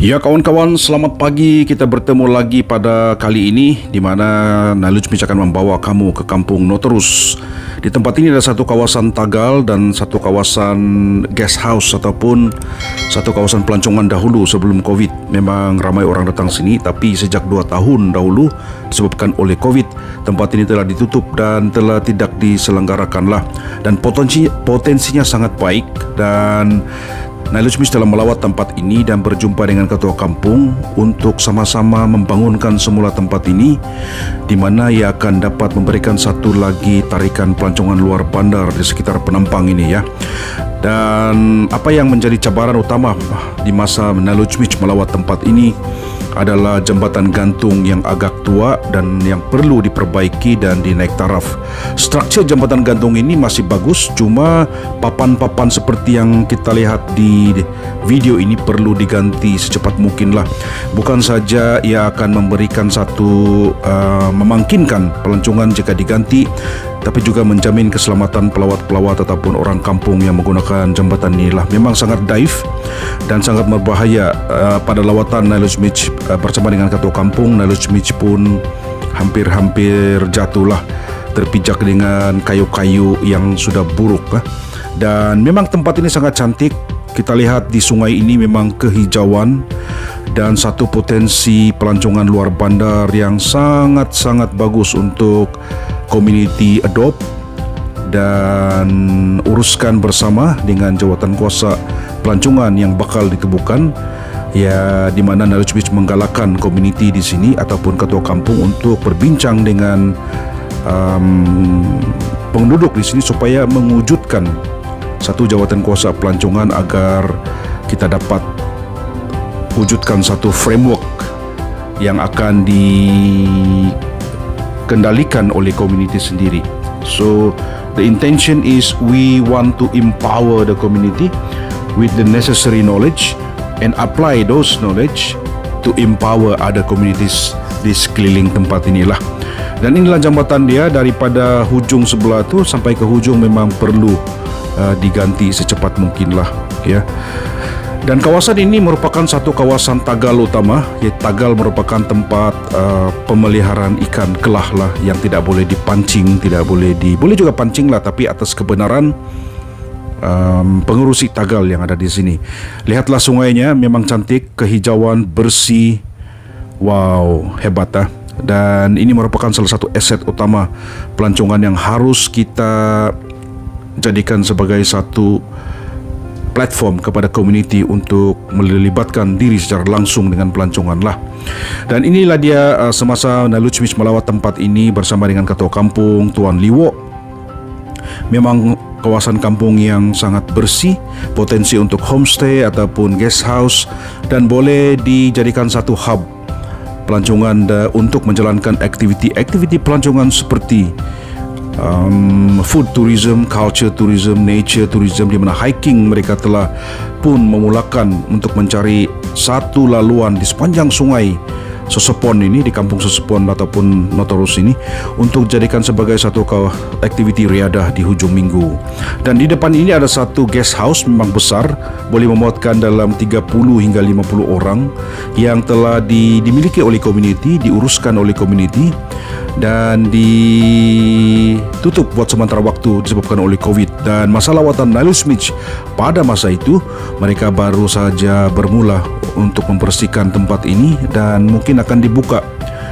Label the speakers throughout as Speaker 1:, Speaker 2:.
Speaker 1: Ya kawan-kawan, selamat pagi. Kita bertemu lagi pada kali ini di mana Nalujmij akan membawa kamu ke kampung Noterus. Di tempat ini ada satu kawasan Tagal dan satu kawasan guest house ataupun satu kawasan pelancongan dahulu sebelum Covid. Memang ramai orang datang sini, tapi sejak 2 tahun dahulu disebabkan oleh Covid, tempat ini telah ditutup dan telah tidak diselenggarakanlah. Dan potensinya sangat baik, dan Nalujmij telah melawat tempat ini dan berjumpa dengan ketua kampung untuk sama-sama membangunkan semula tempat ini, di mana ia akan dapat memberikan satu lagi tarikan pelancongan luar bandar di sekitar Penampang ini ya. Dan apa yang menjadi cabaran utama di masa Nalujmij melawat tempat ini adalah jembatan gantung yang agak tua dan yang perlu diperbaiki dan dinaik taraf. Struktur jembatan gantung ini masih bagus, cuma papan-papan seperti yang kita lihat di video ini perlu diganti secepat mungkin lah. Bukan saja ia akan memberikan satu memungkinkan pelancongan jika diganti, tapi juga menjamin keselamatan pelawat-pelawat ataupun orang kampung yang menggunakan jembatan inilah. Memang sangat daif dan sangat berbahaya. Pada lawatan Nalujmij bersama dengan ketua kampung, Nalujmij pun hampir jatuhlah, terpijak dengan kayu-kayu yang sudah buruk. Dan memang tempat ini sangat cantik. Kita lihat di sungai ini memang kehijauan dan satu potensi pelancongan luar bandar yang sangat-sangat bagus untuk community adopt dan uruskan bersama dengan jawatan kuasa pelancongan yang bakal ditubuhkan, ya, di mana Nalujmij menggalakkan community di sini ataupun ketua kampung untuk berbincang dengan penduduk di sini supaya mewujudkan satu jawatan kuasa pelancongan agar kita dapat wujudkan satu framework yang akan dikendalikan oleh community sendiri. So the intention is we want to empower the community with the necessary knowledge and apply those knowledge to empower other communities di sekeliling tempat inilah. Dan inilah jambatan dia, daripada hujung sebelah tu sampai ke hujung memang perlu diganti secepat mungkin lah ya. Dan kawasan ini merupakan satu kawasan Tagal utama, ya. Tagal merupakan tempat pemeliharaan ikan kelah lah, yang tidak boleh dipancing, boleh juga pancing lah, tapi atas kebenaran pengurusi Tagal yang ada di sini. Lihatlah sungainya, memang cantik, kehijauan, bersih, wow, hebat ah. Dan ini merupakan salah satu aset utama pelancongan yang harus kita jadikan sebagai satu platform kepada community untuk melibatkan diri secara langsung dengan pelancongan lah. Dan inilah dia semasa Nalujmij melawat tempat ini bersama dengan ketua kampung Tuan Liwok. Memang kawasan kampung yang sangat bersih, potensi untuk homestay ataupun guest house, dan boleh dijadikan satu hub pelancongan untuk menjalankan aktiviti pelancongan seperti food tourism, culture tourism, nature tourism, di mana hiking mereka telah pun memulakan untuk mencari satu laluan di sepanjang sungai Sosopon ini, di kampung Sosopon ataupun Noterus ini, untuk jadikan sebagai satu aktiviti riadah di hujung minggu. Dan di depan ini ada satu guest house, memang besar, boleh memuatkan dalam 30 hingga 50 orang, yang telah dimiliki oleh community, diuruskan oleh community, dan ditutup buat sementara waktu disebabkan oleh Covid. Dan masa lawatan Nalujmij pada masa itu, mereka baru saja bermula untuk membersihkan tempat ini dan mungkin akan dibuka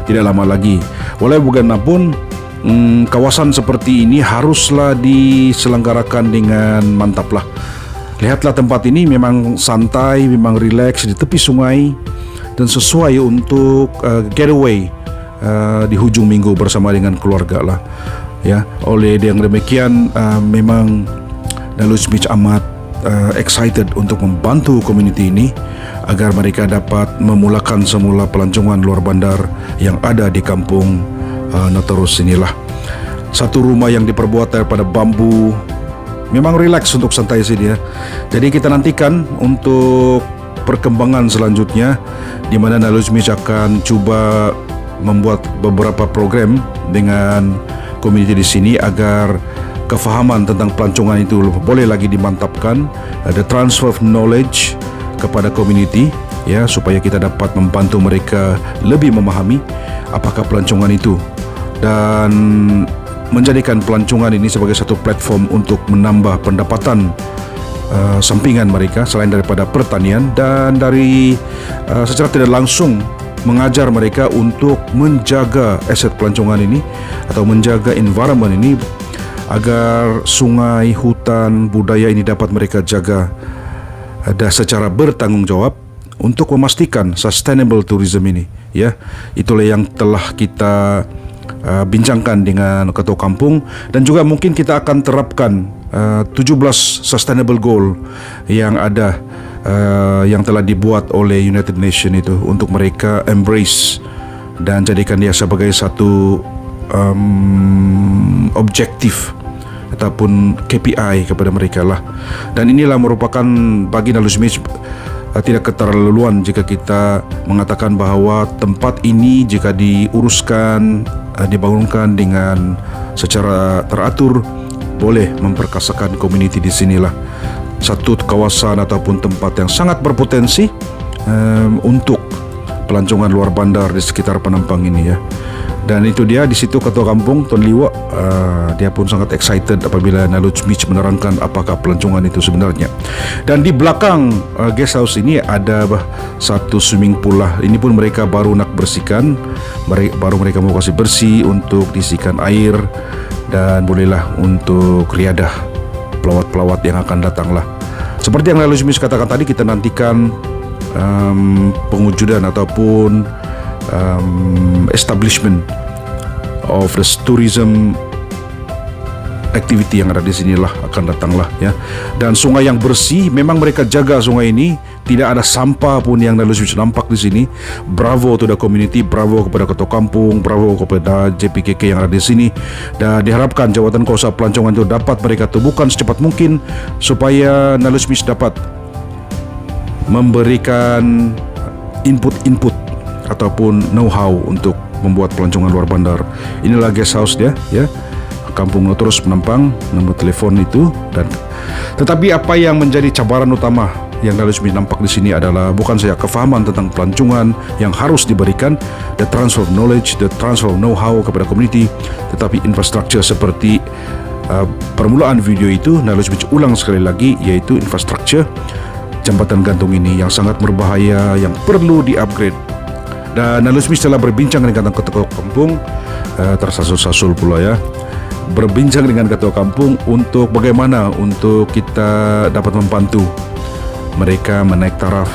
Speaker 1: tidak lama lagi. Walau bagaimanapun, kawasan seperti ini haruslah diselenggarakan dengan mantap lah. Lihatlah tempat ini memang santai, memang rileks di tepi sungai dan sesuai untuk getaway di hujung minggu bersama dengan keluarga lah ya. Oleh yang demikian, memang Nalujmij amat excited untuk membantu community ini agar mereka dapat memulakan semula pelancongan luar bandar yang ada di kampung Noterus inilah. Satu rumah yang diperbuat daripada bambu, memang rileks untuk santai sini ya. Jadi kita nantikan untuk perkembangan selanjutnya, di mana Nalujmij akan cuba membuat beberapa program dengan community di sini agar kefahaman tentang pelancongan itu boleh lagi dimantapkan, ada transfer of knowledge kepada community ya, supaya kita dapat membantu mereka lebih memahami apakah pelancongan itu dan menjadikan pelancongan ini sebagai satu platform untuk menambah pendapatan sampingan mereka selain daripada pertanian, dan dari secara tidak langsung mengajar mereka untuk menjaga aset pelancongan ini atau menjaga environment ini agar sungai, hutan, budaya ini dapat mereka jaga ada secara bertanggungjawab untuk memastikan sustainable tourism ini, ya. Itulah yang telah kita bincangkan dengan ketua kampung, dan juga mungkin kita akan terapkan 17 sustainable goal yang ada yang telah dibuat oleh United Nations itu untuk mereka embrace dan jadikan dia sebagai satu objektif ataupun KPI kepada mereka lah. Dan inilah merupakan bagi Nalusmith tidak keterlaluan jika kita mengatakan bahawa tempat ini jika diuruskan, dibangunkan dengan secara teratur, boleh memperkasakan komuniti di sinilah. Satu kawasan ataupun tempat yang sangat berpotensi untuk pelancongan luar bandar di sekitar Penampang ini, ya. Dan itu dia, di situ ketua kampung Tuan Liwa, dia pun sangat excited apabila Nalusmith menerangkan apakah pelancongan itu sebenarnya. Dan di belakang guest house ini ada satu swimming pool lah. Ini pun mereka baru nak bersihkan, baru mereka mau kasih bersih untuk diisikan air, dan bolehlah untuk riadah pelawat-pelawat yang akan datang lah. Seperti yang Nalusmith katakan tadi, kita nantikan pengujudan ataupun establishment of the tourism activity yang ada di sinilah akan datanglah, ya. Dan sungai yang bersih, memang mereka jaga sungai ini, tidak ada sampah pun yang Nalusmith nampak di sini. Bravo to the community, bravo kepada ketua kampung, bravo kepada JPKK yang ada di sini. Dan diharapkan jawatan kuasa pelancongan itu dapat mereka tubuhkan secepat mungkin supaya Nalusmith dapat memberikan input ataupun know-how untuk membuat pelancongan luar bandar. Inilah guest house dia, ya. Kampung Notorus Penampang, nombor telefon itu. Dan tetapi apa yang menjadi cabaran utama yang Nalusmith nampak di sini adalah bukan saja kefahaman tentang pelancongan yang harus diberikan, the transfer of knowledge, the transfer of know-how kepada komuniti, tetapi infrastruktur seperti permulaan video itu Nalusmith ulang sekali lagi, yaitu infrastruktur jambatan gantung ini yang sangat berbahaya, yang perlu di-upgrade. Dan Nalusmith telah berbincang dengan ketua kampung, tersasul-sasul pula, ya, berbincang dengan ketua kampung untuk bagaimana untuk kita dapat membantu mereka menaik taraf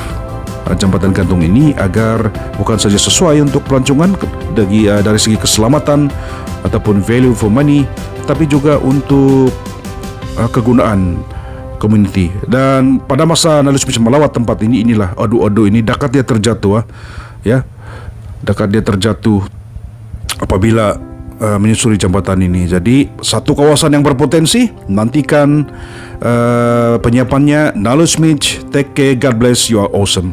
Speaker 1: jambatan gantung ini agar bukan saja sesuai untuk pelancongan dari segi keselamatan ataupun value for money, tapi juga untuk kegunaan community. Dan pada masa Nalusmith melawat tempat ini, inilah adu-adu ini dekat dia terjatuh, ya, dekat dia terjatuh apabila menyusuri jambatan ini. Jadi satu kawasan yang berpotensi, nantikan penyiapannya. Nalusmith, take care, God bless, you are awesome.